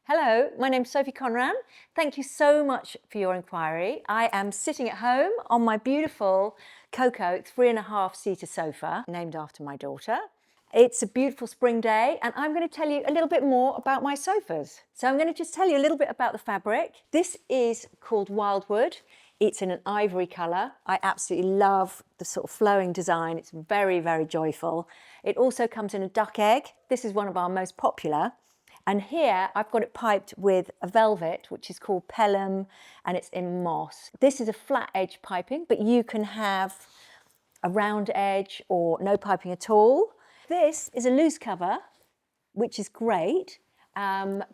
Hello, my name's Sophie Conran. Thank you so much for your inquiry. I am sitting at home on my beautiful Cocoa 3.5-seater sofa, named after my daughter. It's a beautiful spring day and I'm going to tell you a little bit more about my sofas. So I'm going to just tell you a little bit about the fabric. This is called wildwood. It's in an ivory colour. I absolutely love the sort of flowing design. It's very, very joyful. It also comes in a duck egg. This is one of our most popular. And here I've got it piped with a velvet, which is called Pelham, and it's in moss. This is a flat edge piping, but you can have a round edge or no piping at all. This is a loose cover, which is great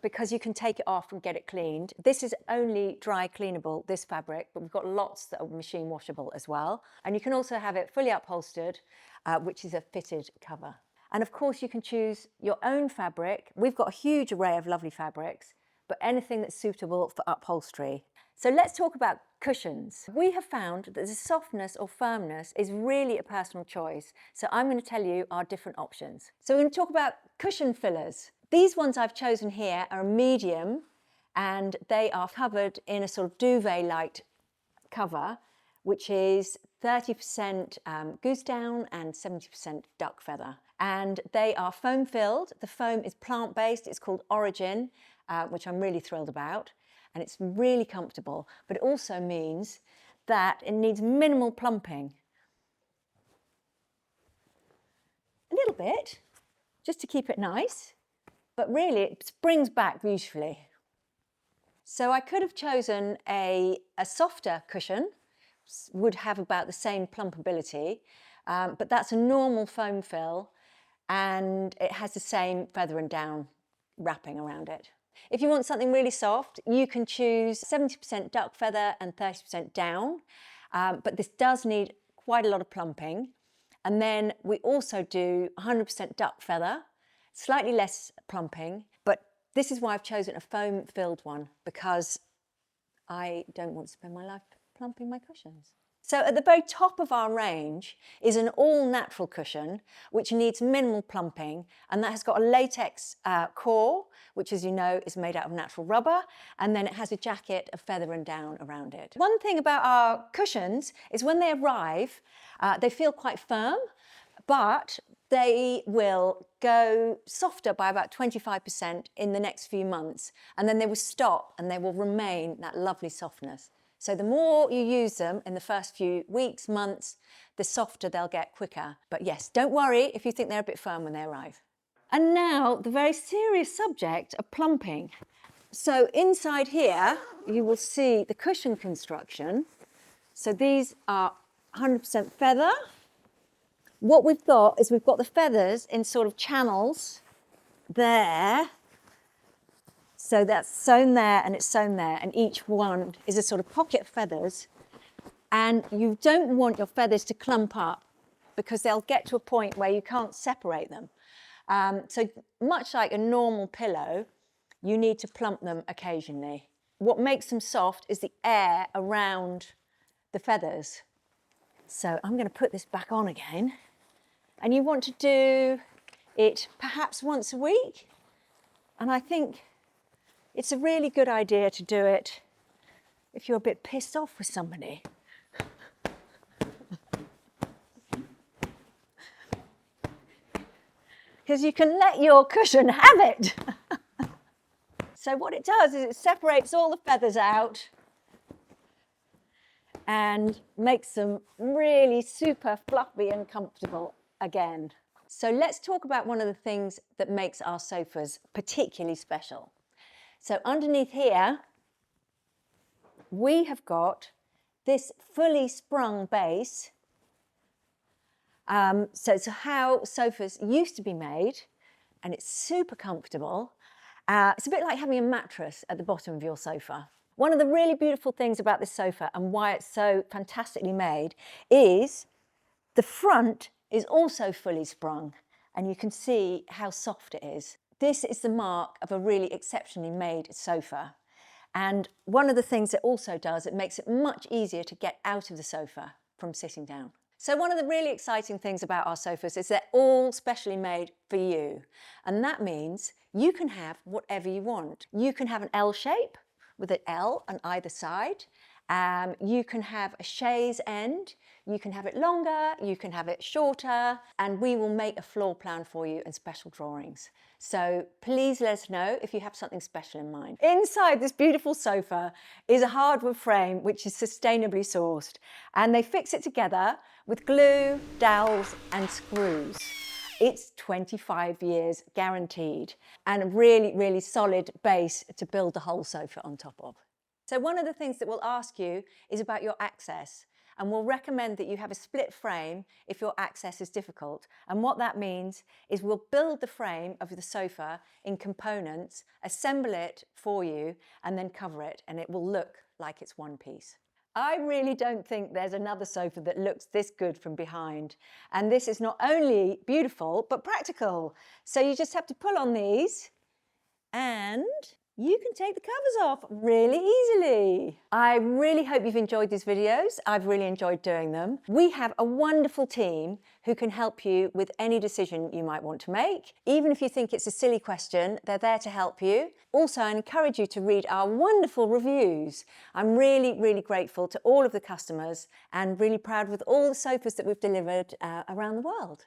because you can take it off and get it cleaned. This is only dry cleanable, this fabric, but we've got lots that are machine washable as well. And you can also have it fully upholstered, which is a fitted cover. And of course you can choose your own fabric. We've got a huge array of lovely fabrics, but anything that's suitable for upholstery. So let's talk about cushions. We have found that the softness or firmness is really a personal choice. So I'm going to tell you our different options. So we're going to talk about cushion fillers. These ones I've chosen here are a medium and they are covered in a sort of duvet-like cover, which is 30% goose down and 70% duck feather. And they are foam filled. The foam is plant-based. It's called Origin, which I'm really thrilled about. And it's really comfortable, but it also means that it needs minimal plumping. A little bit, just to keep it nice, but really it springs back beautifully. So I could have chosen a softer cushion, would have about the same plumpability, but that's a normal foam fill and it has the same feather and down wrapping around it. If you want something really soft, you can choose 70% duck feather and 30% down, but this does need quite a lot of plumping. And then we also do 100% duck feather, slightly less plumping, but this is why I've chosen a foam-filled one, because I don't want to spend my life plumping my cushions. So at the very top of our range is an all-natural cushion, which needs minimal plumping, and that has got a latex core, which, as you know, is made out of natural rubber, and then it has a jacket of feather and down around it. One thing about our cushions is when they arrive, they feel quite firm, but they will go softer by about 25% in the next few months, and then they will stop and they will remain that lovely softness. So the more you use them in the first few weeks, months, the softer they'll get quicker. But yes, don't worry if you think they're a bit firm when they arrive. And now the very serious subject of plumping. So inside here, you will see the cushion construction. So these are 100% feather. What we've got is we've got the feathers in sort of channels there. So that's sewn there and it's sewn there, and each one is a sort of pocket of feathers. And you don't want your feathers to clump up because they'll get to a point where you can't separate them. So much like a normal pillow, you need to plump them occasionally. What makes them soft is the air around the feathers. So I'm going to put this back on again. And you want to do it perhaps once a week. And I think it's a really good idea to do it if you're a bit pissed off with somebody. Because you can let your cushion have it. So what it does is it separates all the feathers out and makes them really super fluffy and comfortable again. So let's talk about one of the things that makes our sofas particularly special. So underneath here, we have got this fully sprung base. So it's how sofas used to be made, and it's super comfortable. It's a bit like having a mattress at the bottom of your sofa. One of the really beautiful things about this sofa and why it's so fantastically made is the front is also fully sprung, and you can see how soft it is. This is the mark of a really exceptionally made sofa. And one of the things it also does, it makes it much easier to get out of the sofa from sitting down. So one of the really exciting things about our sofas is they're all specially made for you. And that means you can have whatever you want. You can have an L shape with an L on either side. You can have a chaise end, you can have it longer, you can have it shorter, and we will make a floor plan for you and special drawings. So please let us know if you have something special in mind. Inside this beautiful sofa is a hardwood frame which is sustainably sourced, and they fix it together with glue, dowels and screws. It's 25 years guaranteed, and a really, really solid base to build the whole sofa on top of. So one of the things that we'll ask you is about your access, and we'll recommend that you have a split frame if your access is difficult. And what that means is we'll build the frame of the sofa in components, assemble it for you, and then cover it, and it will look like it's one piece. I really don't think there's another sofa that looks this good from behind. And this is not only beautiful, but practical. So you just have to pull on these and you can take the covers off really easily. I really hope you've enjoyed these videos. I've really enjoyed doing them. We have a wonderful team who can help you with any decision you might want to make. Even if you think it's a silly question, they're there to help you. Also, I encourage you to read our wonderful reviews. I'm really, really grateful to all of the customers and really proud with all the sofas that we've delivered around the world.